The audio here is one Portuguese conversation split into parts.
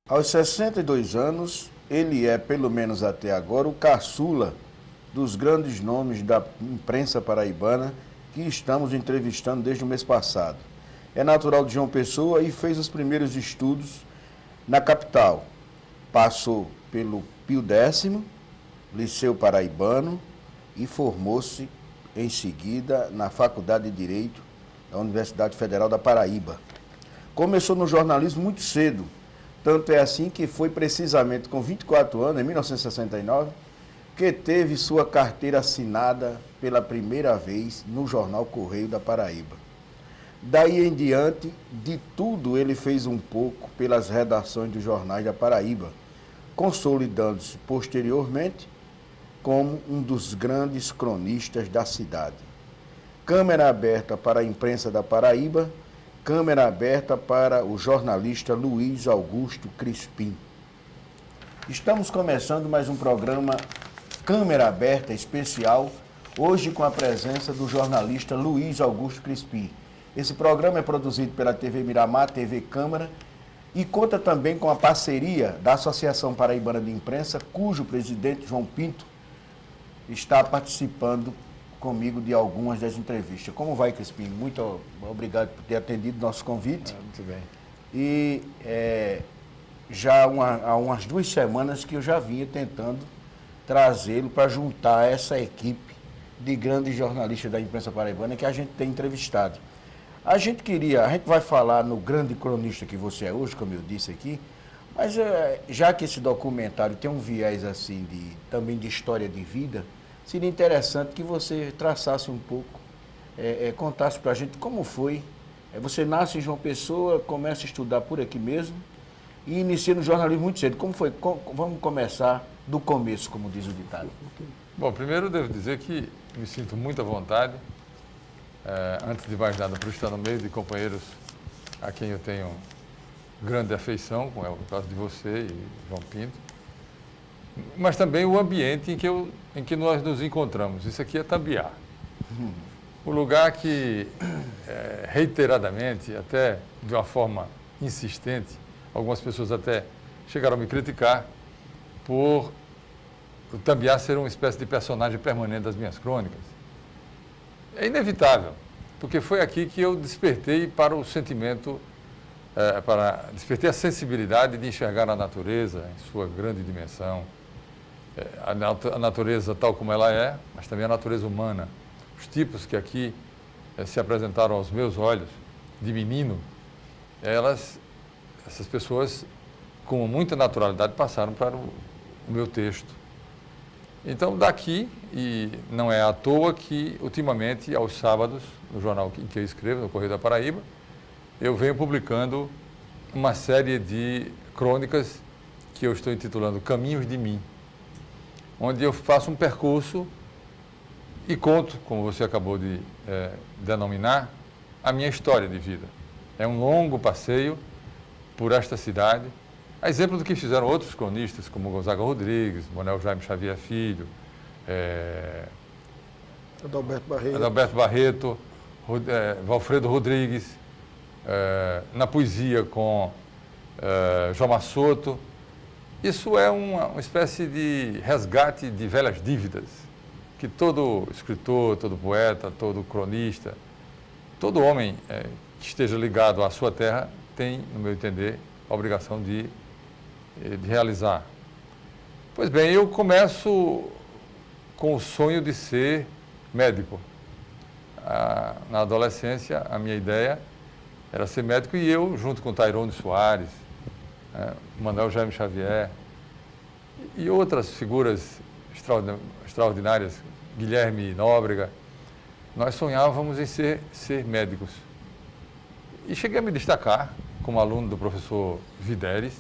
Aos 62 anos, ele é, pelo menos até agora, o caçula dos grandes nomes da imprensa paraibana que estamos entrevistando desde o mês passado. É natural de João Pessoa e fez os primeiros estudos na capital. Passou pelo Pio X, Liceu Paraibano, e formou-se em seguida na Faculdade de Direito da Universidade Federal da Paraíba. Começou no jornalismo muito cedo, tanto é assim que foi precisamente com 24 anos, em 1969, que teve sua carteira assinada pela primeira vez no jornal Correio da Paraíba. Daí em diante, de tudo ele fez um pouco pelas redações dos jornais da Paraíba, consolidando-se posteriormente como um dos grandes cronistas da cidade. Câmara aberta para a imprensa da Paraíba, câmara aberta para o jornalista Luiz Augusto Crispim. Estamos começando mais um programa Câmara Aberta especial, hoje com a presença do jornalista Luiz Augusto Crispim. Esse programa é produzido pela TV Miramar, TV Câmara, e conta também com a parceria da Associação Paraibana de Imprensa, cujo presidente, João Pinto, está participando comigo de algumas das entrevistas. Como vai, Crispim? Muito obrigado por ter atendido nosso convite. Muito bem. E já há umas 2 semanas que eu já vinha tentando trazê-lo para juntar essa equipe de grandes jornalistas da imprensa paraibana que a gente tem entrevistado. A gente vai falar no grande cronista que você é hoje, como eu disse aqui, mas já que esse documentário tem um viés assim também de história de vida, seria interessante que você traçasse um pouco, contasse para a gente como foi. Você nasce em João Pessoa, começa a estudar por aqui mesmo e inicia no jornalismo muito cedo. Como foi? Vamos começar do começo, como diz o ditado. Bom, primeiro eu devo dizer que me sinto muito à vontade, antes de mais nada, por estar no meio de companheiros a quem eu tenho grande afeição, como é o caso de você e João Pinto, mas também o ambiente em que nós nos encontramos. Isso aqui é Tambiá. O lugar que, reiteradamente, até de uma forma insistente, algumas pessoas até chegaram a me criticar por o Tambiá ser uma espécie de personagem permanente das minhas crônicas. É inevitável, porque foi aqui que eu despertei para o sentimento, despertei a sensibilidade de enxergar a natureza em sua grande dimensão, a natureza tal como ela é, mas também a natureza humana. Os tipos que aqui se apresentaram aos meus olhos, de menino, essas pessoas, com muita naturalidade, passaram para o meu texto. Então, daqui, e não é à toa que, ultimamente, aos sábados, no jornal em que eu escrevo, no Correio da Paraíba, eu venho publicando uma série de crônicas que eu estou intitulando Caminhos de Mim, onde eu faço um percurso e conto, como você acabou de denominar, a minha história de vida. É um longo passeio por esta cidade, a exemplo do que fizeram outros cronistas, como Gonzaga Rodrigues, Manuel Jaime Xavier Filho, Adalberto Barreto, Valfredo Rodrigues, na poesia com João Massoto. Isso é uma espécie de resgate de velhas dívidas que todo escritor, todo poeta, todo cronista, todo homem que esteja ligado à sua terra tem, no meu entender, a obrigação de realizar. Pois bem, eu começo com o sonho de ser médico. Na adolescência, a minha ideia era ser médico e eu, junto com Tairone Soares, Manuel Jaime Xavier e outras figuras extraordinárias, Guilherme Nóbrega, nós sonhávamos em ser médicos. E cheguei a me destacar como aluno do professor Videres.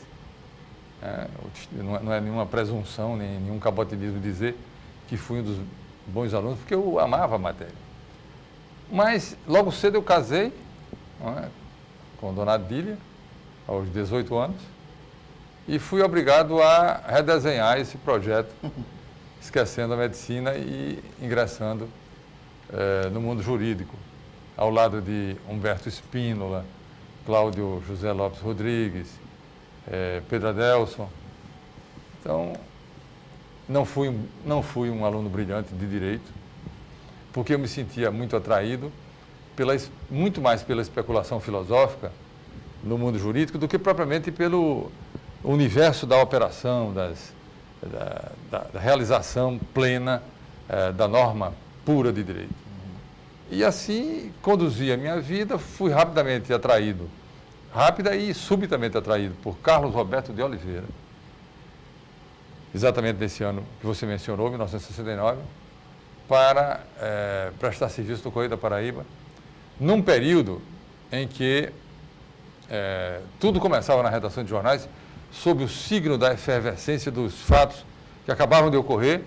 Não é nenhuma presunção, nem nenhum cabotinismo dizer que fui um dos bons alunos, porque eu amava a matéria. Mas logo cedo eu casei com Dona Adília, aos 18 anos, e fui obrigado a redesenhar esse projeto, esquecendo a medicina e ingressando no mundo jurídico, ao lado de Humberto Spínola, Cláudio José Lopes Rodrigues, Pedro Adelson. Então, não fui um aluno brilhante de direito, porque eu me sentia muito atraído muito mais pela especulação filosófica no mundo jurídico do que propriamente pelo universo da operação, da realização plena da norma pura de direito. E assim conduzi a minha vida, fui rapidamente atraído, rápida e subitamente atraído por Carlos Roberto de Oliveira, exatamente nesse ano que você mencionou, 1969, para prestar serviço no Correio da Paraíba, num período em que tudo começava na redação de jornais sob o signo da efervescência dos fatos que acabavam de ocorrer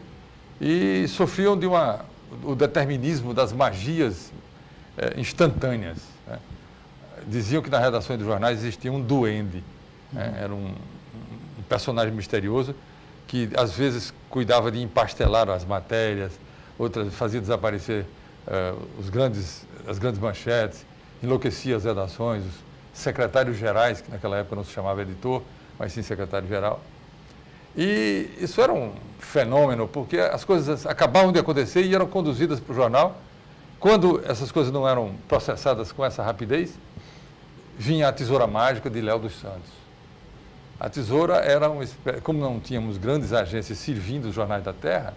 e sofriam o determinismo das magias instantâneas. Né? Diziam que na redação dos jornais existia um duende, né? Era um personagem misterioso que às vezes cuidava de empastelar as matérias, outras fazia desaparecer as grandes manchetes, enlouquecia as redações, os secretários gerais, que naquela época não se chamava editor, mas sim secretário-geral. E isso era um fenômeno, porque as coisas acabavam de acontecer e eram conduzidas para o jornal. Quando essas coisas não eram processadas com essa rapidez, vinha a Tesoura Mágica de Léo dos Santos. A Tesoura era como não tínhamos grandes agências servindo os jornais da terra,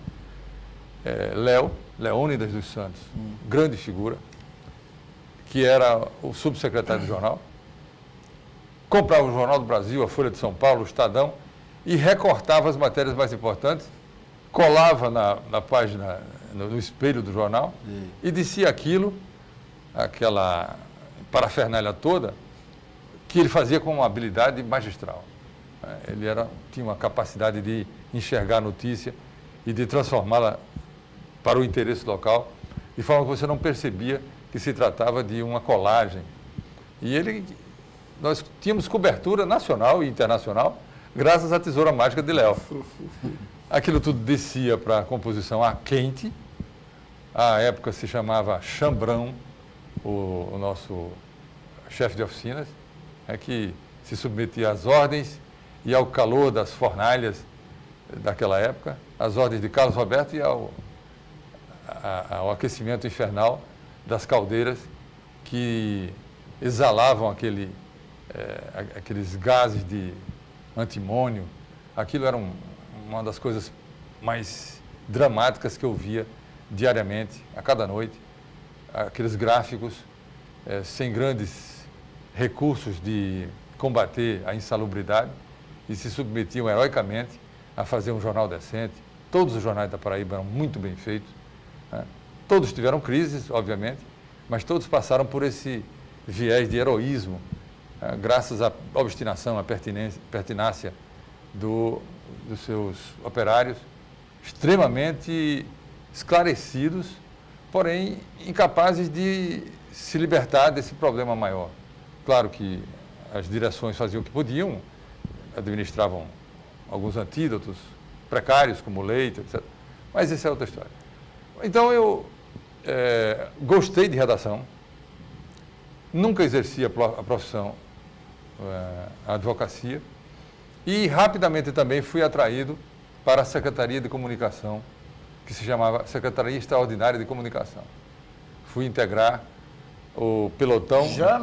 Leônidas dos Santos, grande figura, que era o subsecretário do jornal, comprava o Jornal do Brasil, a Folha de São Paulo, o Estadão, e recortava as matérias mais importantes, colava na página, no espelho do jornal, e dizia aquela parafernália toda, que ele fazia com uma habilidade magistral. Ele tinha uma capacidade de enxergar a notícia e de transformá-la para o interesse local, de forma que você não percebia que se tratava de uma colagem. E nós tínhamos cobertura nacional e internacional, graças à Tesoura Mágica de Léo. Aquilo tudo descia para a composição a quente, à época se chamava Chambrão, o nosso chefe de oficinas, que se submetia às ordens e ao calor das fornalhas daquela época, às ordens de Carlos Roberto e ao aquecimento infernal das caldeiras que exalavam aqueles gases de antimônio. Aquilo era uma das coisas mais dramáticas que eu via diariamente, a cada noite. Aqueles gráficos sem grandes recursos de combater a insalubridade e se submetiam heroicamente a fazer um jornal decente. Todos os jornais da Paraíba eram muito bem feitos. Né? Todos tiveram crises, obviamente, mas todos passaram por esse viés de heroísmo, graças à obstinação, à pertinácia dos seus operários, extremamente esclarecidos, porém incapazes de se libertar desse problema maior. Claro que as direções faziam o que podiam, administravam alguns antídotos precários, como leite, etc. Mas isso é outra história. Então eu gostei de redação, nunca exerci a profissão, a advocacia, e rapidamente também fui atraído para a Secretaria de Comunicação, que se chamava Secretaria Extraordinária de Comunicação. Fui integrar o pelotão... Já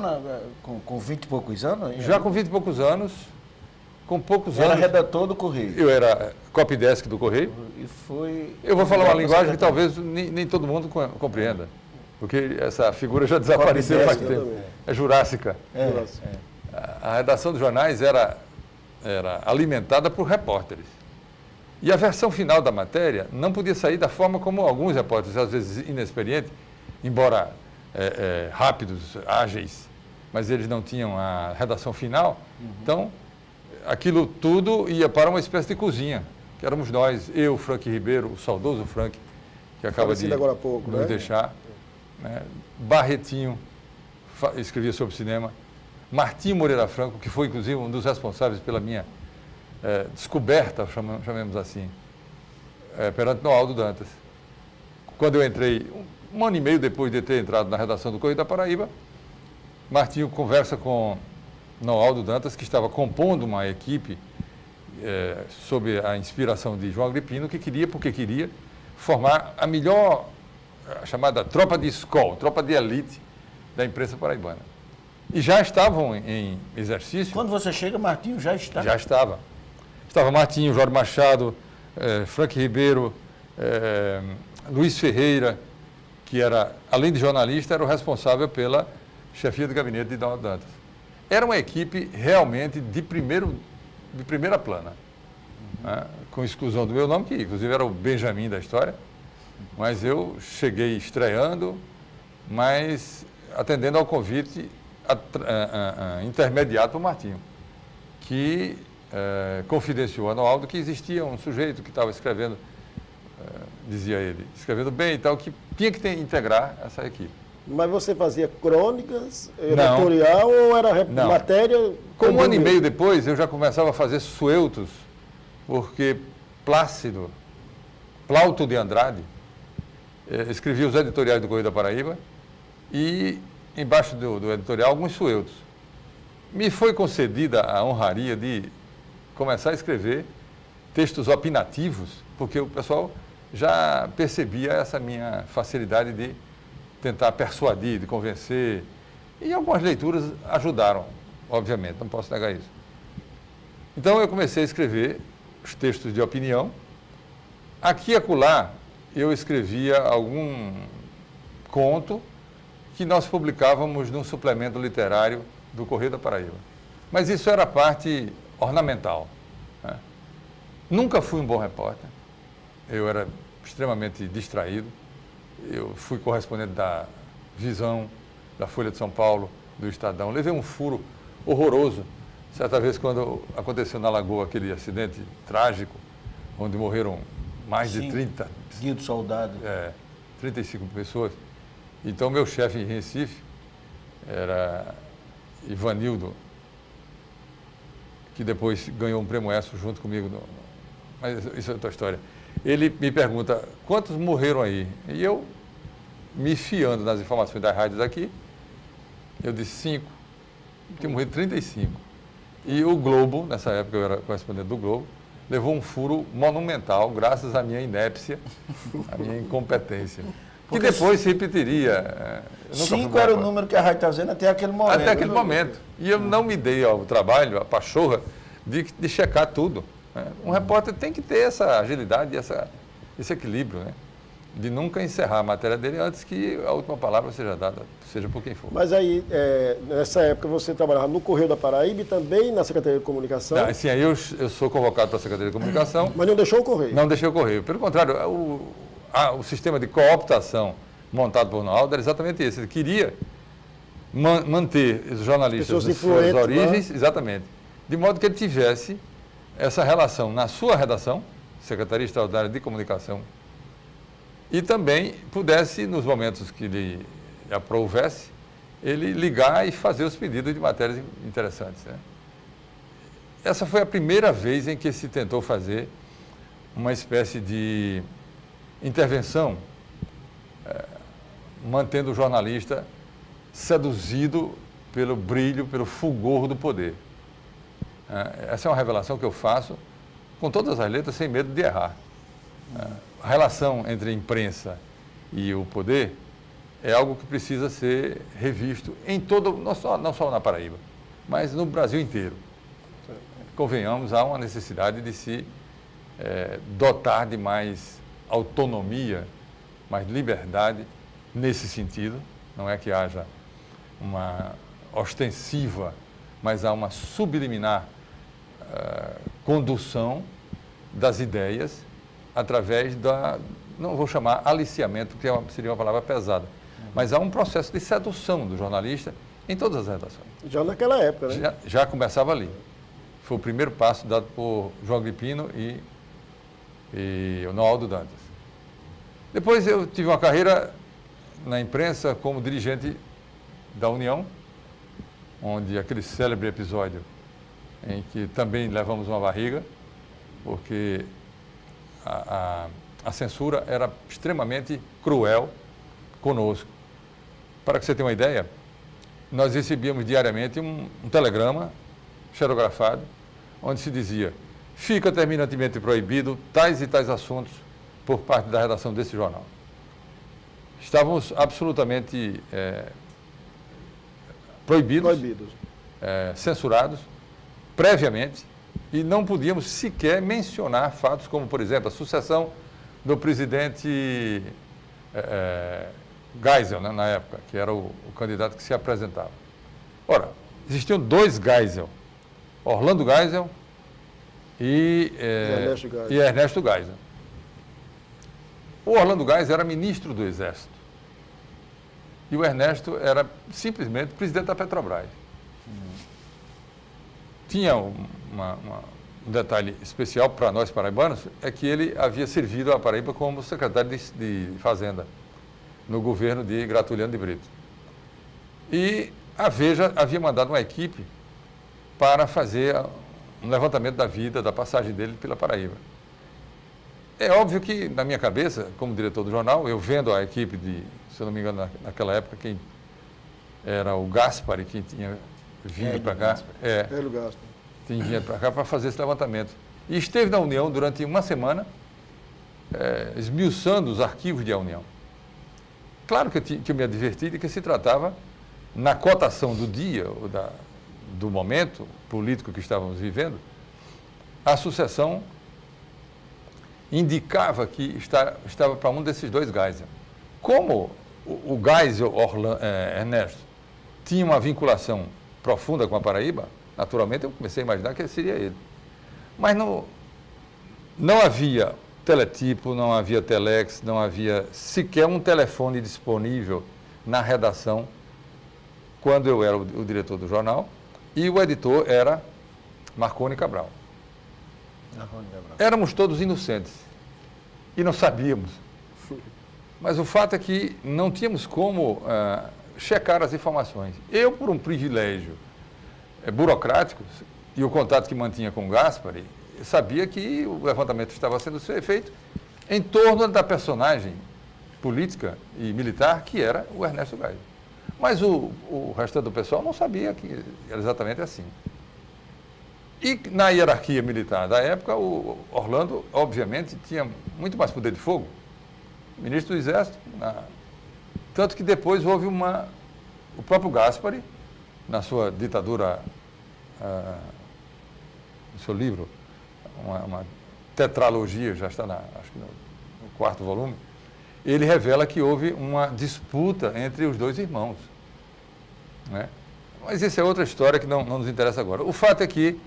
com 20 e poucos anos? Já com 20 e poucos anos. Era redator do Correio? Eu era copydesk do Correio. E foi... Eu vou falar uma linguagem que talvez nem todo mundo compreenda, porque essa figura já desapareceu faz tempo. É jurássica. A redação dos jornais era alimentada por repórteres. E a versão final da matéria não podia sair da forma como alguns repórteres, às vezes inexperientes, embora rápidos, ágeis, mas eles não tinham a redação final. Então, aquilo tudo ia para uma espécie de cozinha, que éramos nós, eu, Frank Ribeiro, o saudoso Frank, que acaba de agora há pouco, nos deixar, né? Barretinho, escrevia sobre cinema, Martim Moreira Franco, que foi inclusive um dos responsáveis pela minha descoberta, chamemos assim, perante Noaldo Dantas. Quando eu entrei, um ano e meio depois de ter entrado na redação do Correio da Paraíba, Martinho conversa com Noaldo Dantas, que estava compondo uma equipe sob a inspiração de João Agripino, que queria formar a melhor, a chamada tropa de escola, tropa de elite da imprensa paraibana. E já estavam em exercício. Quando você chega, Martinho já está? Já estava. Estava Martinho, Jorge Machado, Frank Ribeiro, Luiz Ferreira, que era, além de jornalista, era o responsável pela chefia de gabinete de Noaldo Dantas. Era uma equipe realmente de primeira plana, né? Com exclusão do meu nome, que inclusive era o Benjamin da história, mas eu cheguei estreando, mas atendendo ao convite intermediado por Martinho, que confidenciou a Noaldo que existia um sujeito que estava escrevendo, dizia ele, escrevendo bem e tal, que tinha que integrar essa equipe. Mas você fazia crônicas, editorial ou era matéria? Com um ano e meio depois, eu já começava a fazer sueltos, porque Plauto de Andrade, escrevia os editoriais do Correio da Paraíba e, embaixo do editorial, alguns sueltos. Me foi concedida a honraria de começar a escrever textos opinativos, porque o pessoal já percebia essa minha facilidade de tentar persuadir, de convencer. E algumas leituras ajudaram, obviamente, não posso negar isso. Então eu comecei a escrever os textos de opinião. Aqui e acolá eu escrevia algum conto que nós publicávamos num suplemento literário do Correio da Paraíba. Mas isso era a parte ornamental, né? Nunca fui um bom repórter. Eu era extremamente distraído. Eu fui correspondente da Visão, da Folha de São Paulo, do Estadão. Levei um furo horroroso. Certa vez, quando aconteceu na Lagoa aquele acidente trágico, onde morreram mais de 30... Dia do Soldado. 35 pessoas. Então, meu chefe em Recife era Ivanildo, que depois ganhou um prêmio ESSO junto comigo. Mas isso é outra história. Ele me pergunta, quantos morreram aí? E eu, me fiando nas informações das rádios aqui, eu disse 5. Tinha morrido 35. E o Globo, nessa época eu era correspondente do Globo, levou um furo monumental, graças à minha inépcia, à minha incompetência. Que depois se repetiria. 5 era o número que a rádio estava dizendo até aquele momento. Até aquele momento. E eu não me dei ao trabalho, a pachorra, de checar tudo. Um repórter tem que ter essa agilidade, esse equilíbrio, né? De nunca encerrar a matéria dele antes que a última palavra seja dada, seja por quem for. Mas aí, nessa época, você trabalhava no Correio da Paraíba e também na Secretaria de Comunicação? Não, assim, aí eu sou convocado para a Secretaria de Comunicação. Mas não deixou o Correio? Não deixei o Correio. Pelo contrário, o sistema de cooptação montado por Noaldo era exatamente esse. Ele queria manter os jornalistas nas suas origens, né? Exatamente, de modo que ele tivesse essa relação na sua redação, Secretaria Extraordinária de Comunicação, e também pudesse, nos momentos que lhe aprouvesse, ele ligar e fazer os pedidos de matérias interessantes, né? Essa foi a primeira vez em que se tentou fazer uma espécie de intervenção, mantendo o jornalista seduzido pelo brilho, pelo fulgor do poder. Essa é uma revelação que eu faço com todas as letras, sem medo de errar. A relação entre a imprensa e o poder é algo que precisa ser revisto em todo, não só na Paraíba, mas no Brasil inteiro. Convenhamos, há uma necessidade de se dotar de mais autonomia, mais liberdade nesse sentido. Não é que haja uma ostensiva, mas há uma subliminar condução das ideias através não vou chamar aliciamento, porque seria uma palavra pesada, mas há um processo de sedução do jornalista em todas as redações. Já naquela época, né? Já começava ali. Foi o primeiro passo dado por João Agripino e o Noaldo Dantas. Depois eu tive uma carreira na imprensa como dirigente da União, onde aquele célebre episódio em que também levamos uma barriga, porque a censura era extremamente cruel conosco. Para que você tenha uma ideia, nós recebíamos diariamente um telegrama xerografado, onde se dizia: fica terminantemente proibido tais e tais assuntos por parte da redação desse jornal. Estávamos absolutamente proibidos. Censurados previamente, e não podíamos sequer mencionar fatos como, por exemplo, a sucessão do presidente Geisel, né, na época, que era o candidato que se apresentava. Ora, existiam dois Geisel, Orlando Geisel e Ernesto Geisel. O Orlando Geisel era ministro do Exército e o Ernesto era simplesmente presidente da Petrobras. Tinha um detalhe especial para nós paraibanos, é que ele havia servido a Paraíba como secretário de Fazenda no governo de Gratuliano de Brito. E a Veja havia mandado uma equipe para fazer um levantamento da vida, da passagem dele pela Paraíba. É óbvio que, na minha cabeça, como diretor do jornal, eu vendo a equipe se eu não me engano, naquela época, quem era o Gaspari, quem tinha vindo para cá. Hélio Gaspari. Tinha vindo para cá para fazer esse levantamento. E esteve na União durante uma semana, esmiuçando os arquivos da União. Claro que eu me adverti de que se tratava, na cotação do dia, ou do momento político que estávamos vivendo, a sucessão indicava que estava para um desses dois Geisel. Como o Geisel Ernesto tinha uma vinculação profunda com a Paraíba, naturalmente eu comecei a imaginar que seria ele. Mas não havia teletipo, não havia telex, não havia sequer um telefone disponível na redação quando eu era o diretor do jornal, e o editor era Marconi Cabral. Éramos todos inocentes e não sabíamos. Mas o fato é que não tínhamos como checar as informações. Eu, por um privilégio burocrático e o contato que mantinha com o Gaspari, sabia que o levantamento estava sendo feito em torno da personagem política e militar que era o Ernesto Geisel. Mas o restante do pessoal não sabia que era exatamente assim. E na hierarquia militar da época, o Orlando, obviamente, tinha muito mais poder de fogo. Ministro do Exército, tanto que depois houve o próprio Gaspari, na sua ditadura, no seu livro, uma tetralogia, já está acho que no 4º volume, ele revela que houve uma disputa entre os dois irmãos. Né? Mas isso é outra história que não nos interessa agora. O fato é que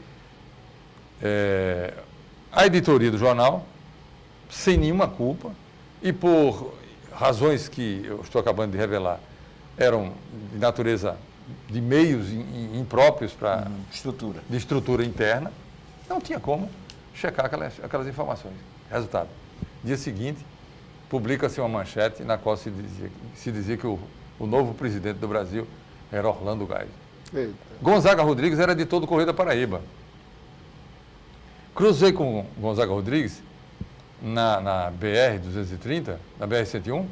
a editoria do jornal, sem nenhuma culpa, e por razões que eu estou acabando de revelar, eram de natureza de meios impróprios para de estrutura interna, não tinha como checar aquelas informações. Resultado, dia seguinte, publica-se uma manchete na qual se dizia que o novo presidente do Brasil era Orlando Geisel. Eita. Gonzaga Rodrigues era editor do Correio da Paraíba. Cruzei com Gonzaga Rodrigues na BR-230, na BR-101,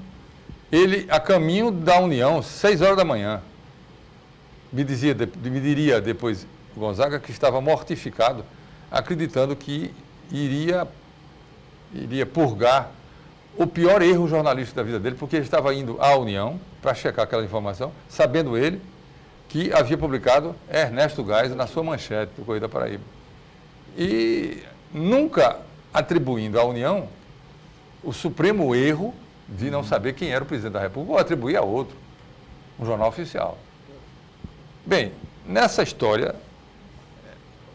ele, a caminho da União, 6 horas da manhã, me diria depois Gonzaga que estava mortificado, acreditando que iria purgar o pior erro jornalístico da vida dele, porque ele estava indo à União para checar aquela informação, sabendo ele que havia publicado Ernesto Geisel na sua manchete do Correio da Paraíba. E nunca atribuindo à União o supremo erro de não saber quem era o presidente da República, ou atribuir a outro, um jornal oficial. Bem, nessa história,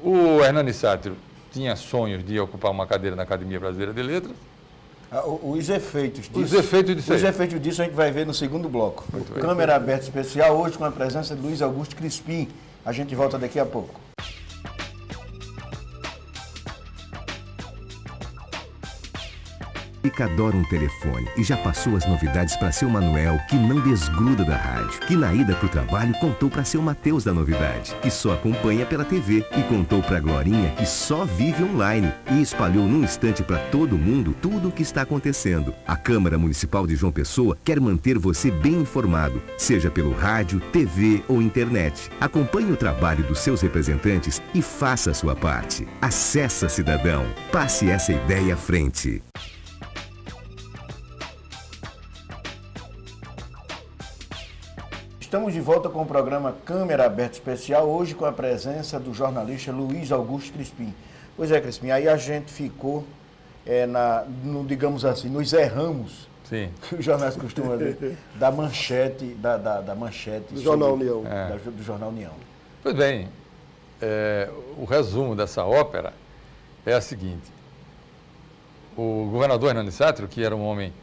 o Hernani Sátiro tinha sonhos de ocupar uma cadeira na Academia Brasileira de Letras. Os efeitos disso. Os efeitos disso a gente vai ver no segundo bloco. Câmera aberta especial, hoje com a presença de Luiz Augusto Crispim. A gente volta daqui a pouco. Mônica adora um telefone e já passou as novidades para seu Manuel, que não desgruda da rádio. Que na ida pro trabalho contou para seu Mateus da novidade, que só acompanha pela TV. E contou para Glorinha, que só vive online. E espalhou num instante para todo mundo tudo o que está acontecendo. A Câmara Municipal de João Pessoa quer manter você bem informado, seja pelo rádio, TV ou internet. Acompanhe o trabalho dos seus representantes e faça a sua parte. Acessa, cidadão. Passe essa ideia à frente. Estamos de volta com o programa Câmara Aberta Especial, hoje com a presença do jornalista Luiz Augusto Crispim. Pois é, Crispim, aí a gente ficou, digamos assim, nos erramos, sim, que os jornais costumam dizer, da manchete, da manchete do Jornal União. Do Jornal União. Pois bem, o resumo dessa ópera é a seguinte. O governador Hernani Sátiro, que era um homem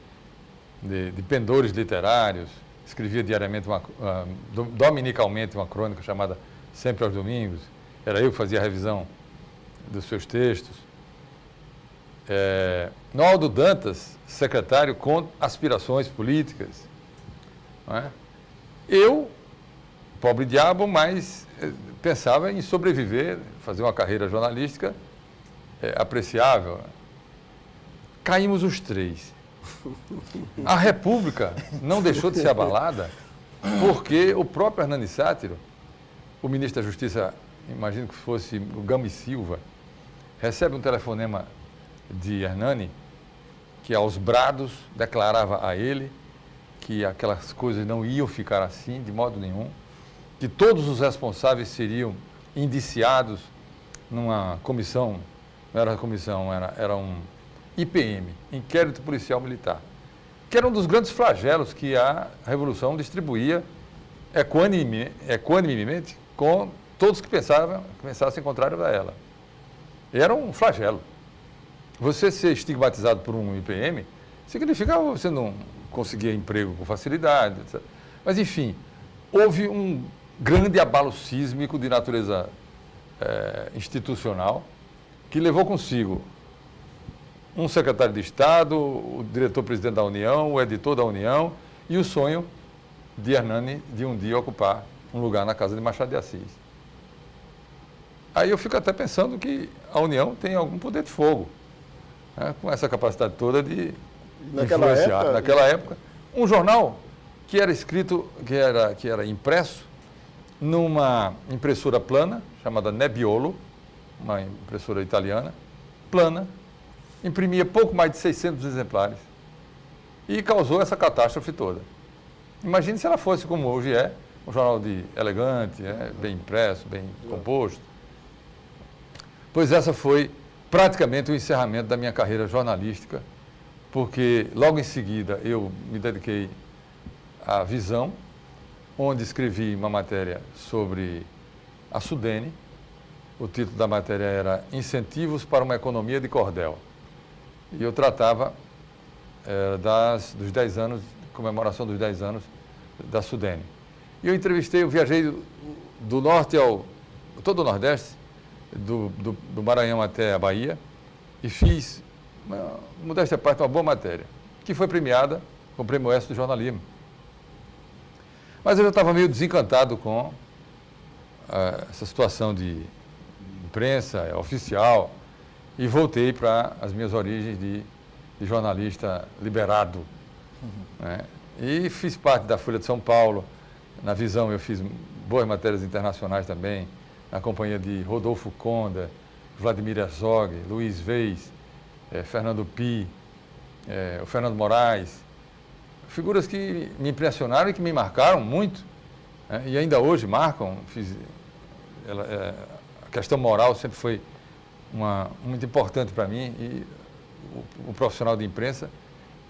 de pendores literários, escrevia diariamente, dominicalmente, uma crônica chamada Sempre aos Domingos. Era eu que fazia a revisão dos seus textos. Naldo Dantas, secretário com aspirações políticas. Não é? Eu, pobre diabo, mas pensava em sobreviver, fazer uma carreira jornalística apreciável. Caímos os três. A República não deixou de ser abalada porque o próprio Hernani Sátiro, o ministro da Justiça, imagino que fosse o Gama e Silva, recebe um telefonema de Hernani, que aos brados declarava a ele que aquelas coisas não iam ficar assim de modo nenhum, que todos os responsáveis seriam indiciados numa comissão, não era comissão, era um IPM, Inquérito Policial Militar, que era um dos grandes flagelos que a Revolução distribuía equanimemente com todos que pensassem contrário a ela. Era um flagelo. Você ser estigmatizado por um IPM significa você não conseguir emprego com facilidade, etc. Mas, enfim, houve um grande abalo sísmico de natureza institucional que levou consigo um secretário de Estado, o diretor-presidente da União, o editor da União e o sonho de Hernani de um dia ocupar um lugar na casa de Machado de Assis. Aí eu fico até pensando que a União tem algum poder de fogo, né, com essa capacidade toda de influenciar. Naquela época, um jornal que era escrito, que era impresso numa impressora plana, chamada Nebbiolo, uma impressora italiana, plana, imprimia pouco mais de 600 exemplares e causou essa catástrofe toda. Imagine se ela fosse como hoje um jornal elegante, bem impresso, bem composto. Pois essa foi praticamente o encerramento da minha carreira jornalística, porque logo em seguida eu me dediquei à Visão, onde escrevi uma matéria sobre a Sudene. O título da matéria era Incentivos para uma Economia de Cordel. E eu tratava dos 10 anos, comemoração dos 10 anos da Sudene. E eu viajei do norte todo o Nordeste, do Maranhão até a Bahia, e fiz, modéstia à parte, uma boa matéria, que foi premiada com o Prêmio Oeste do Jornalismo. Mas eu já estava meio desencantado com essa situação de imprensa oficial e voltei para as minhas origens de jornalista liberado. Né? E fiz parte da Folha de São Paulo. Na Visão eu fiz boas matérias internacionais também, na companhia de Rodolfo Conda, Vladimir Herzog, Luiz Veis, Fernando Pi, o Fernando Moraes. Figuras que me impressionaram e que me marcaram muito, né? E ainda hoje marcam. A questão moral sempre foi muito importante para mim, e o profissional de imprensa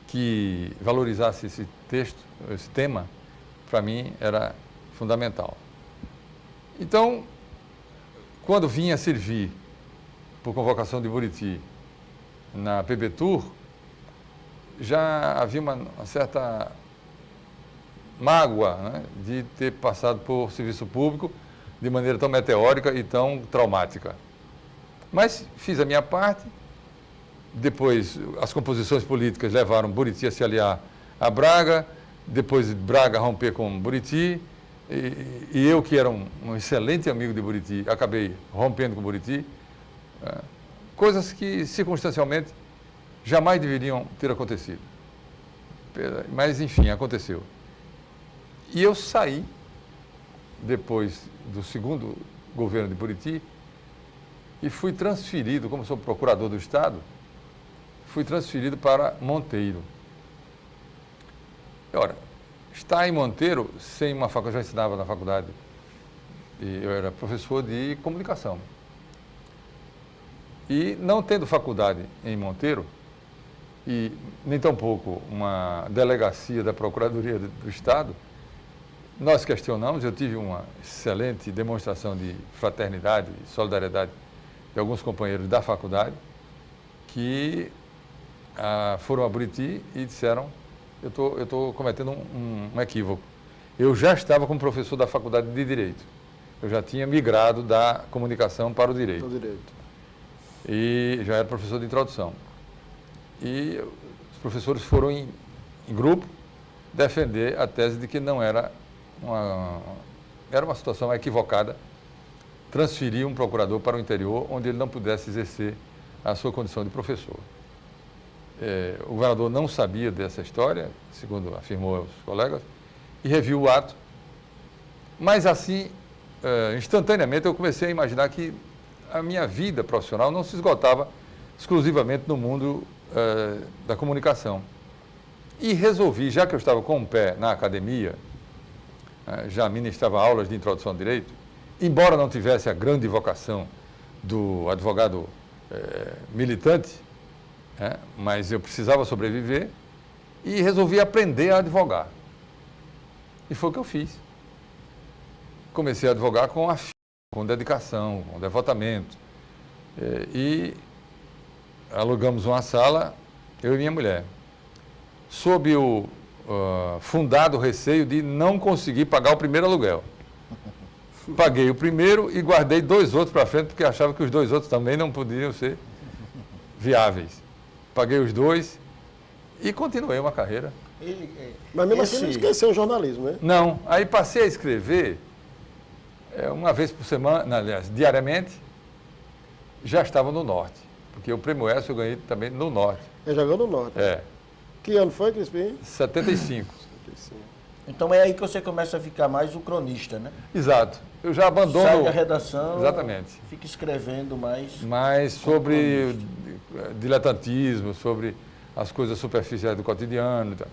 que valorizasse esse texto, esse tema, para mim era fundamental. Então, quando vinha servir por convocação de Buriti na PB Tour, já havia uma certa mágoa, né, de ter passado por serviço público de maneira tão meteórica e tão traumática. Mas fiz a minha parte depois as composições políticas levaram Buriti a se aliar a Braga, depois Braga a romper com Buriti, e eu, que era um excelente amigo de Buriti, acabei rompendo com Buriti. Coisas que, circunstancialmente, jamais deveriam ter acontecido. Mas, enfim, aconteceu. E eu saí, depois do segundo governo de Buriti, e fui transferido, como sou procurador do Estado, fui transferido para Monteiro. Ora, estar em Monteiro, sem uma faculdade, eu já ensinava na faculdade, e eu era professor de comunicação. E não tendo faculdade em Monteiro, e nem tampouco uma delegacia da Procuradoria do Estado, nós questionamos, eu tive uma excelente demonstração de fraternidade e solidariedade de alguns companheiros da faculdade, que foram a Buriti e disseram, eu estou cometendo um equívoco. Eu já estava como professor da Faculdade de Direito. Eu já tinha migrado da comunicação para o direito. E já era professor de introdução. E os professores foram em grupo defender a tese de que não era uma situação equivocada transferir um procurador para o interior onde ele não pudesse exercer a sua condição de professor. O governador não sabia dessa história, segundo afirmou os colegas, e reviu o ato. Mas assim, instantaneamente, eu comecei a imaginar que a minha vida profissional não se esgotava exclusivamente no mundo da comunicação. E resolvi, já que eu estava com o pé na academia, já ministrava aulas de introdução ao direito, embora não tivesse a grande vocação do advogado militante, mas eu precisava sobreviver e resolvi aprender a advogar. E foi o que eu fiz. Comecei a advogar com afinco, com dedicação, com devotamento. E alugamos uma sala, eu e minha mulher, sob o fundado receio de não conseguir pagar o primeiro aluguel. Paguei o primeiro e guardei 2 outros para frente, porque achava que os 2 outros também não poderiam ser viáveis. Paguei os 2 e continuei uma carreira. Mas mesmo assim não esqueceu o jornalismo, né? Não, aí passei a escrever uma vez por semana, aliás, diariamente, já estava no Norte, porque o Prêmio ESSO eu ganhei também no Norte. Ele jogou no Norte. Que ano foi, Crispim? 75. Então é aí que você começa a ficar mais o cronista, né? Exato. Eu já abandono... Sai da redação, exatamente, fica escrevendo mais... Mas sobre diletantismo, sobre as coisas superficiais do cotidiano e tal.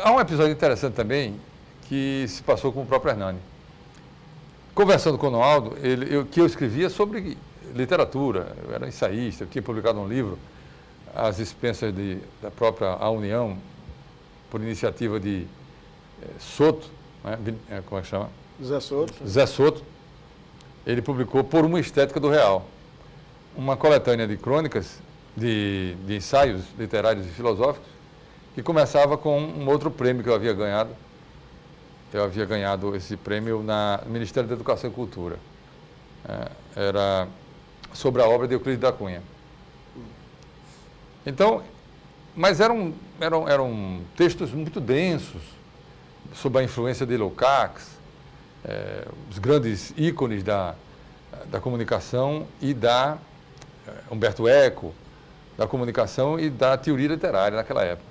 Há um episódio interessante também que se passou com o próprio Hernani. Conversando com o Noaldo, que eu escrevia sobre literatura, eu era ensaísta, eu tinha publicado um livro, As Expensas da própria União, por iniciativa de Soto, né? Como é que chama? Zé Soto. Ele publicou Por uma Estética do Real, uma coletânea de crônicas, de ensaios literários e filosóficos, que começava com um outro prêmio que eu havia ganhado. Eu havia ganhado esse prêmio no Ministério da Educação e Cultura. Era sobre a obra de Euclides da Cunha. Então, mas eram textos muito densos, sob a influência de Lukács, os grandes ícones da comunicação e da Humberto Eco, da comunicação e da teoria literária naquela época.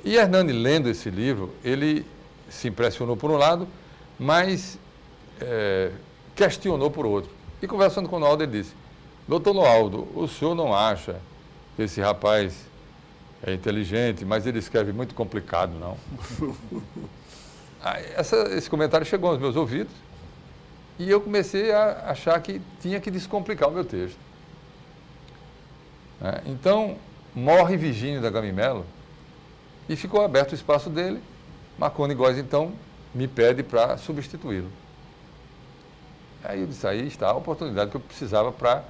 E Hernani, lendo esse livro, ele se impressionou por um lado, mas questionou por outro. E conversando com o Noaldo, ele disse: doutor Noaldo, o senhor não acha que esse rapaz é inteligente, mas ele escreve muito complicado, não? Esse comentário chegou aos meus ouvidos e eu comecei a achar que tinha que descomplicar o meu texto. Então, morre Virgínio da Gama e Melo e ficou aberto o espaço dele. Marconi Góes, então, me pede para substituí-lo. Aí eu disse, aí está a oportunidade que eu precisava para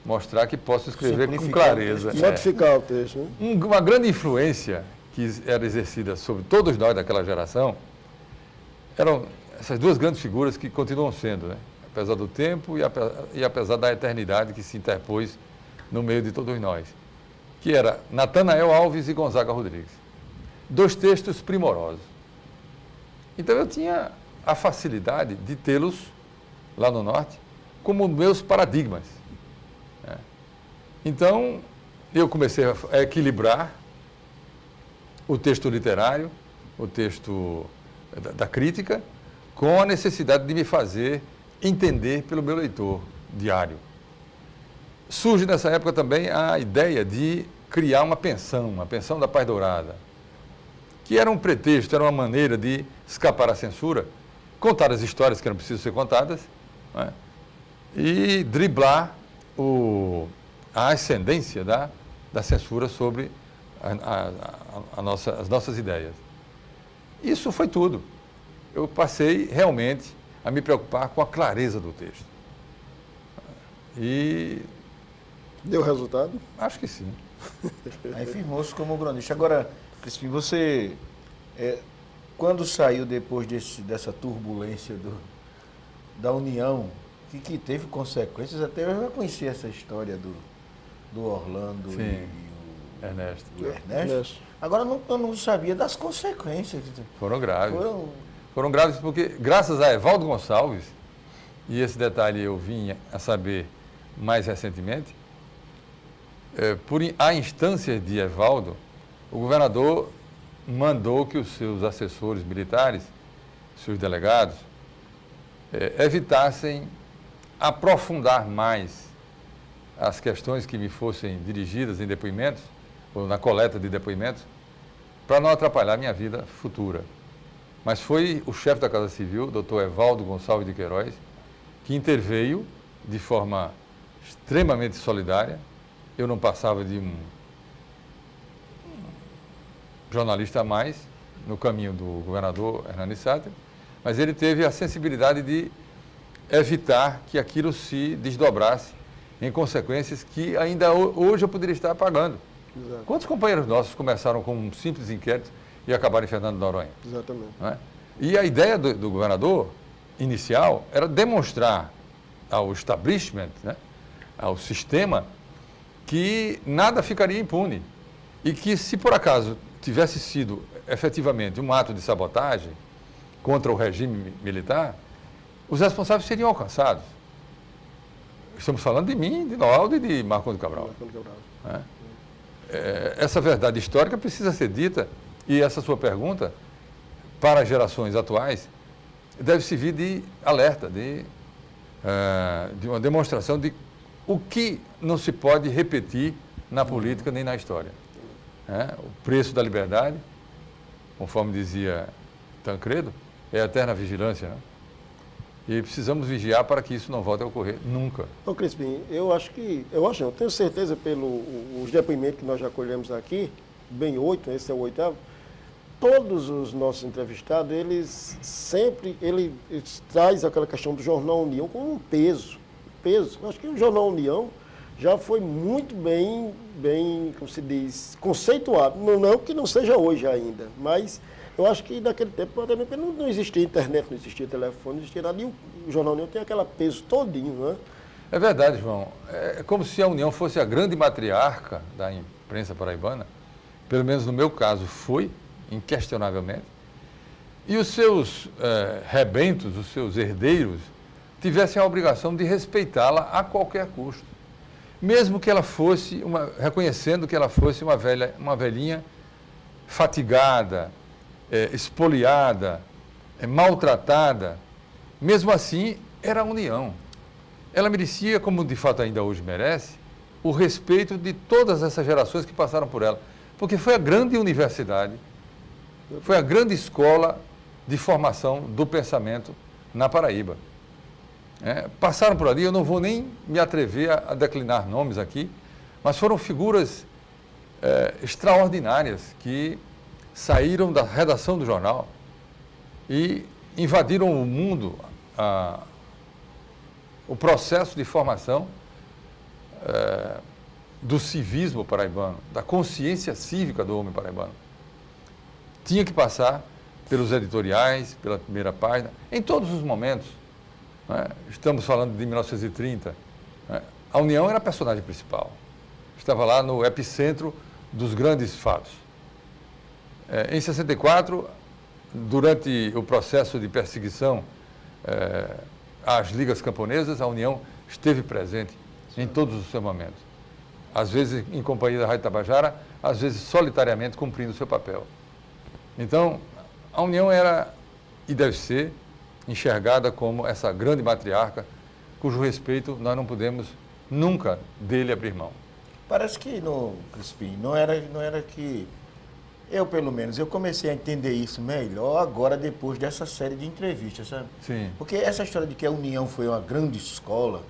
mostrar que posso escrever com clareza. Modificar o texto, né? Uma grande influência que era exercida sobre todos nós daquela geração eram essas 2 grandes figuras que continuam sendo, né? Apesar do tempo e apesar da eternidade que se interpôs no meio de todos nós, que era Natanael Alves e Gonzaga Rodrigues. 2 textos primorosos. Então eu tinha a facilidade de tê-los lá no Norte como meus paradigmas. Né? Então eu comecei a equilibrar o texto literário, o texto da crítica, com a necessidade de me fazer entender pelo meu leitor diário. Surge nessa época também a ideia de criar uma pensão da Paz Dourada, que era um pretexto, era uma maneira de escapar à censura, contar as histórias que não precisam ser contadas, né? E driblar a ascendência da censura sobre as nossas ideias. Isso foi tudo. Eu passei realmente a me preocupar com a clareza do texto. E... Deu resultado? Acho que sim. Aí firmou-se como cronista. Agora, Crispim, você, quando saiu depois dessa turbulência da União, que teve consequências, até eu já conheci essa história do Orlando Sim. e Ernesto. o Ernesto. Agora eu não sabia das consequências. Foram graves. Foram graves porque, graças a Evaldo Gonçalves, e esse detalhe eu vim a saber mais recentemente, por a instâncias de Evaldo, o governador mandou que os seus assessores militares, seus delegados, evitassem aprofundar mais as questões que me fossem dirigidas em depoimentos, ou na coleta de depoimentos, para não atrapalhar a minha vida futura. Mas foi o chefe da Casa Civil, doutor Evaldo Gonçalves de Queiroz, que interveio de forma extremamente solidária. Eu não passava de um jornalista a mais no caminho do governador Hernani Sáter, mas ele teve a sensibilidade de evitar que aquilo se desdobrasse em consequências que ainda hoje eu poderia estar pagando. Exato. Quantos companheiros nossos começaram com um simples inquérito e acabaram em Fernando de Noronha? Exatamente. Não é? E a ideia do governador inicial era demonstrar ao establishment, né, ao sistema, que nada ficaria impune e que, se por acaso tivesse sido efetivamente um ato de sabotagem contra o regime militar, os responsáveis seriam alcançados. Estamos falando de mim, de Noaldo e de Marcondes Cabral. Né? Essa verdade histórica precisa ser dita, e essa sua pergunta, para as gerações atuais, deve servir de alerta, de uma demonstração de o que não se pode repetir na política nem na história. O preço da liberdade, conforme dizia Tancredo, é a eterna vigilância, né? E precisamos vigiar para que isso não volte a ocorrer nunca. Ô Crispim, eu tenho certeza pelos depoimentos que nós já colhemos aqui, bem 8, esse é o 8º, todos os nossos entrevistados, eles traz aquela questão do Jornal União como um peso. Acho que o Jornal União já foi muito bem, como se diz, conceituado. Não que não seja hoje ainda, mas eu acho que naquele tempo porque não existia internet, não existia telefone, não existia nada. E o Jornal União tem aquele peso todinho, né? É verdade, João. É como se a União fosse a grande matriarca da imprensa paraibana. Pelo menos no meu caso foi, inquestionavelmente. E os seus rebentos, os seus herdeiros, tivessem a obrigação de respeitá-la a qualquer custo. Mesmo que ela fosse, reconhecendo que ela fosse uma velhinha fatigada, espoliada, maltratada, mesmo assim, era a União. Ela merecia, como de fato ainda hoje merece, o respeito de todas essas gerações que passaram por ela. Porque foi a grande universidade, foi a grande escola de formação do pensamento na Paraíba. Passaram por ali, eu não vou nem me atrever a declinar nomes aqui, mas foram figuras extraordinárias que saíram da redação do jornal e invadiram o mundo, o processo de formação do civismo paraibano, da consciência cívica do homem paraibano. Tinha que passar pelos editoriais, pela primeira página, em todos os momentos. Estamos falando de 1930. A União era a personagem principal. estava lá no epicentro dos grandes fatos. Em 64, durante o processo de perseguição às ligas camponesas, a União esteve presente em todos os seus momentos. Às vezes em companhia da Rádio Tabajara, às vezes solitariamente cumprindo o seu papel. Então, a União era e deve ser enxergada como essa grande matriarca, cujo respeito nós não podemos nunca dele abrir mão. Parece que, Crispim, não era que... Eu, pelo menos, eu comecei a entender isso melhor agora, depois dessa série de entrevistas, sabe? Sim. Porque essa história de que a União foi uma grande escola,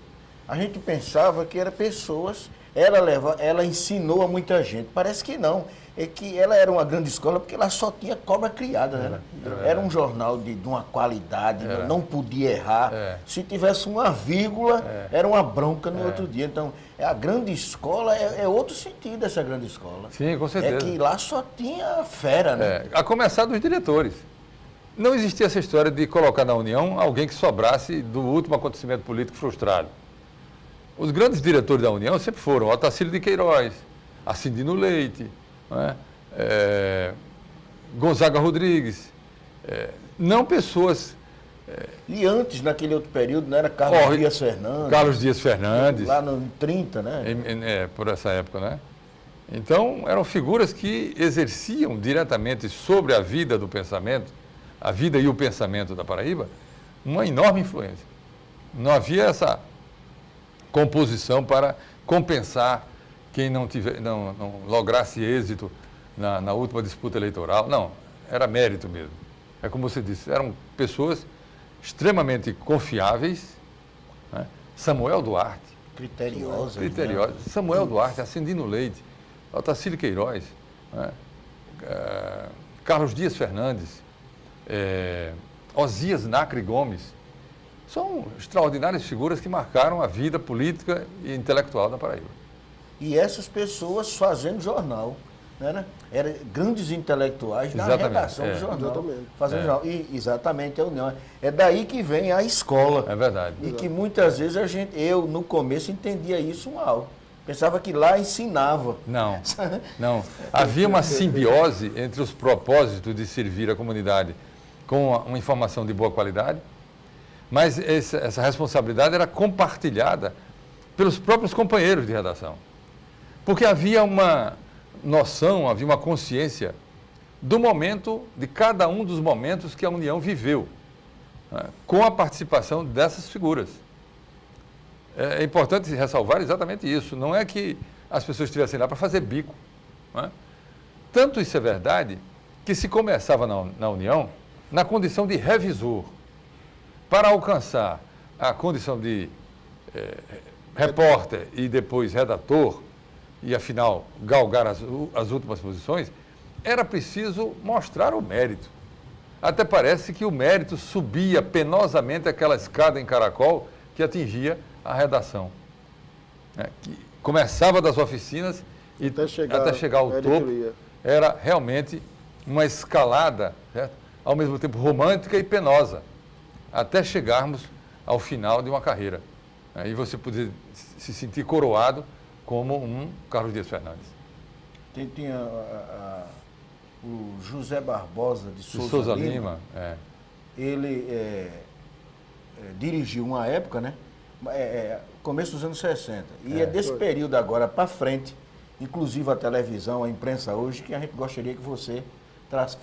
a gente pensava que era pessoas, ela ensinou a muita gente. Parece que não. É que ela era uma grande escola porque lá só tinha cobra criada, né? Era um jornal de uma qualidade, não podia errar. Se tivesse uma vírgula, era uma bronca no outro dia. Então, a grande escola é outro sentido essa grande escola. Sim, com certeza. É que lá só tinha fera, né? A começar dos diretores. Não existia essa história de colocar na União alguém que sobrasse do último acontecimento político frustrado. Os grandes diretores da União sempre foram Otacílio de Queiroz, Acindino Leite, Gonzaga Rodrigues, não pessoas... E antes, naquele outro período, não era Carlos Dias Fernandes? Carlos Dias Fernandes. Lá no 30, né? Por essa época, né? Então, eram figuras que exerciam diretamente sobre a vida do pensamento, a vida e o pensamento da Paraíba, uma enorme influência. Não havia essa composição para compensar quem não lograsse êxito na última disputa eleitoral. Não, era mérito mesmo. É como você disse, eram pessoas extremamente confiáveis, né? Samuel Duarte. Criteriosa. Samuel Duarte, Acindino Leite, Otacílio Queiroz, né? Carlos Dias Fernandes, Osias Nacre Gomes. São extraordinárias figuras que marcaram a vida política e intelectual da Paraíba. E essas pessoas fazendo jornal, né? Eram grandes intelectuais na redação do jornal. Fazendo jornal. E exatamente a União. É daí que vem a escola. É verdade. E que muitas vezes eu no começo entendia isso mal. Pensava que lá ensinava. Não. Havia uma simbiose entre os propósitos de servir a comunidade com uma informação de boa qualidade, mas essa responsabilidade era compartilhada pelos próprios companheiros de redação. Porque havia uma noção, havia uma consciência do momento, de cada um dos momentos que a União viveu, né, com a participação dessas figuras. É importante ressalvar exatamente isso. Não é que as pessoas estivessem lá para fazer bico, né? Tanto isso é verdade que se começava na União na condição de revisor. Para alcançar a condição de repórter e depois redator, e afinal galgar as últimas posições, era preciso mostrar o mérito. Até parece que o mérito subia penosamente aquela escada em caracol que atingia a redação. Que começava das oficinas e até chegar ao topo. Era realmente uma escalada, certo? Ao mesmo tempo romântica e penosa, até chegarmos ao final de uma carreira. Aí você poder se sentir coroado como um Carlos Dias Fernandes. Tinha o José Barbosa de Souza Lima. Ele dirigiu uma época, né? Começo dos anos 60. E é desse período agora para frente, inclusive a televisão, a imprensa hoje, que a gente gostaria que você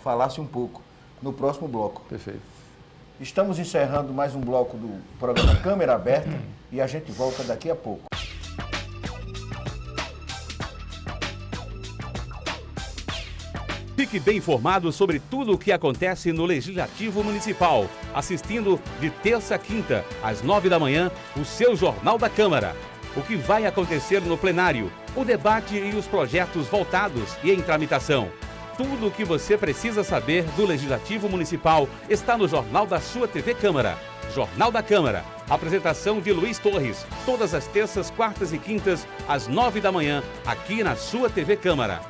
falasse um pouco no próximo bloco. Perfeito. Estamos encerrando mais um bloco do programa Câmera Aberta e a gente volta daqui a pouco. Fique bem informado sobre tudo o que acontece no Legislativo Municipal, assistindo de terça a quinta, às 9 da manhã, o seu Jornal da Câmara. O que vai acontecer no plenário, o debate e os projetos voltados e em tramitação. Tudo o que você precisa saber do Legislativo Municipal está no Jornal da sua TV Câmara. Jornal da Câmara. Apresentação de Luiz Torres. Todas as terças, quartas e quintas, às 9 da manhã, aqui na sua TV Câmara.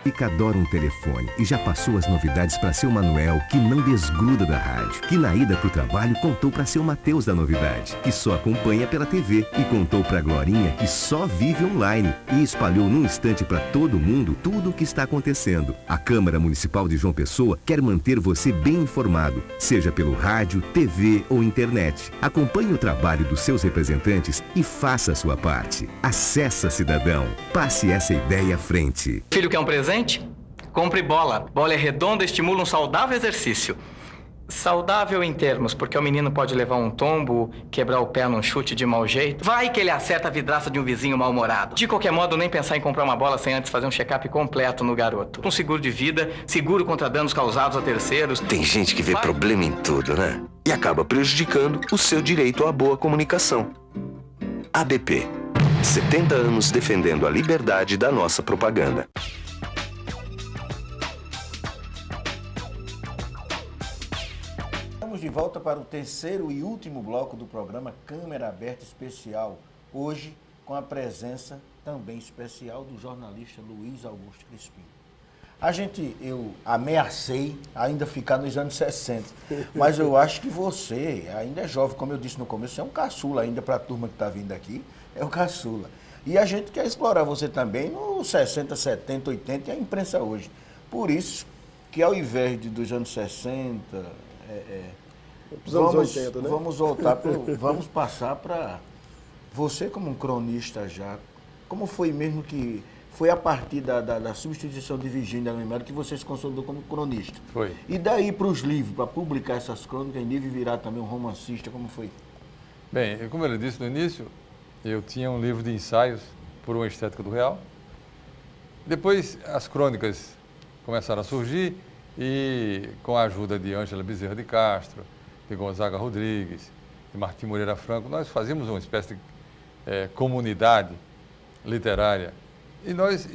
e adora um telefone e já passou as novidades para seu Manuel, que não desgruda da rádio, que na ida pro trabalho contou para seu Mateus da novidade, que só acompanha pela TV, e contou para Glorinha, que só vive online, e espalhou num instante para todo mundo tudo o que está acontecendo. A Câmara Municipal de João Pessoa quer manter você bem informado, seja pelo rádio, TV ou internet. Acompanhe o trabalho dos seus representantes e faça a sua parte. Acessa, cidadão. Passe essa ideia à frente. Filho quer um presente? Compre bola. Bola é redonda e estimula um saudável exercício. Saudável em termos, porque o menino pode levar um tombo, quebrar o pé num chute de mau jeito. Vai que ele acerta a vidraça de um vizinho mal-humorado. De qualquer modo, nem pensar em comprar uma bola sem antes fazer um check-up completo no garoto. Um seguro de vida, seguro contra danos causados a terceiros. Tem gente que vê problema em tudo, né? E acaba prejudicando o seu direito à boa comunicação. ABP. 70 anos defendendo a liberdade da nossa propaganda. Estamos de volta para o terceiro e último bloco do programa Câmara Aberta Especial. Hoje, com a presença também especial do jornalista Luiz Augusto Crispim. Eu ameacei ainda ficar nos anos 60, mas eu acho que você ainda é jovem, como eu disse no começo, você é um caçula ainda para a turma que está vindo aqui, é o caçula. E a gente quer explorar você também nos 60, 70, 80 e a imprensa hoje. Por isso que ao invés dos anos 60, anos 80, né? Vamos passar para você como um cronista já. Como foi mesmo que foi a partir da substituição de Virgínia Lemelo que você se consolidou como cronista? Foi. E daí para os livros, para publicar essas crônicas em livro e virar também um romancista, como foi? Bem, como ele disse no início, eu tinha um livro de ensaios por uma estética do real. Depois as crônicas começaram a surgir e com a ajuda de Ângela Bezerra de Castro, de Gonzaga Rodrigues, de Martim Moreira Franco, nós fazíamos uma espécie de comunidade literária e nós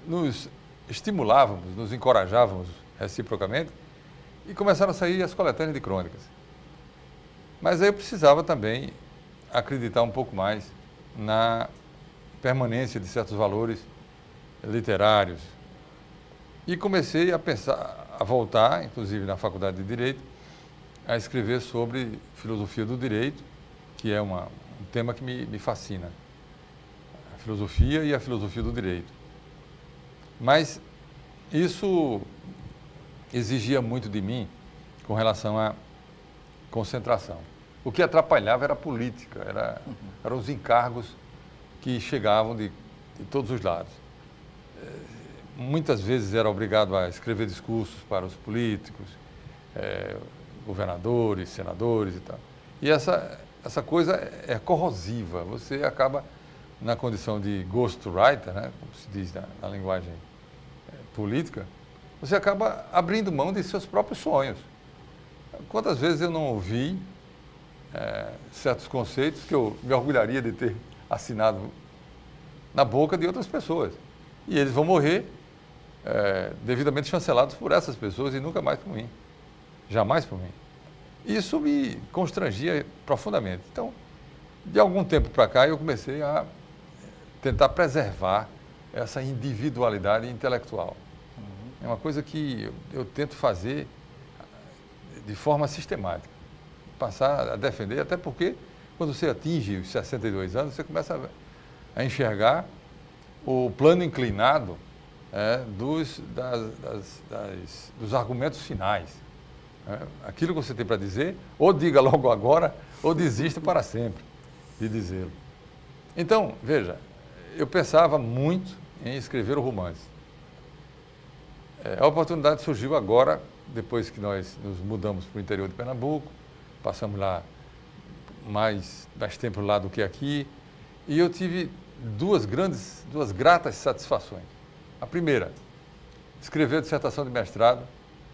nos estimulávamos, nos encorajávamos reciprocamente e começaram a sair as coletâneas de crônicas. Mas aí eu precisava também acreditar um pouco mais na permanência de certos valores literários. E comecei a pensar, a voltar, inclusive na Faculdade de Direito, a escrever sobre filosofia do direito, que é um tema que me fascina. A filosofia e a filosofia do direito. Mas isso exigia muito de mim com relação à concentração. O que atrapalhava era a política, eram os encargos que chegavam de todos os lados. Muitas vezes era obrigado a escrever discursos para os políticos, governadores, senadores e tal. E essa coisa é corrosiva. Você acaba, na condição de ghostwriter, né, como se diz na linguagem política, você acaba abrindo mão de seus próprios sonhos. Quantas vezes eu não ouvi certos conceitos que eu me orgulharia de ter assinado na boca de outras pessoas. E eles vão morrer devidamente chancelados por essas pessoas e nunca mais por mim. Jamais por mim. Isso me constrangia profundamente. Então, de algum tempo para cá, eu comecei a tentar preservar essa individualidade intelectual. É uma coisa que eu tento fazer de forma sistemática. Passar a defender, até porque quando você atinge os 62 anos, você começa a enxergar o plano inclinado dos argumentos finais. Aquilo que você tem para dizer, ou diga logo agora, ou desista para sempre de dizê-lo. Então, veja, eu pensava muito em escrever o romance. A oportunidade surgiu agora, depois que nós nos mudamos para o interior de Pernambuco, passamos lá mais tempo lá do que aqui, e eu tive duas gratas satisfações. A primeira, escrever a dissertação de mestrado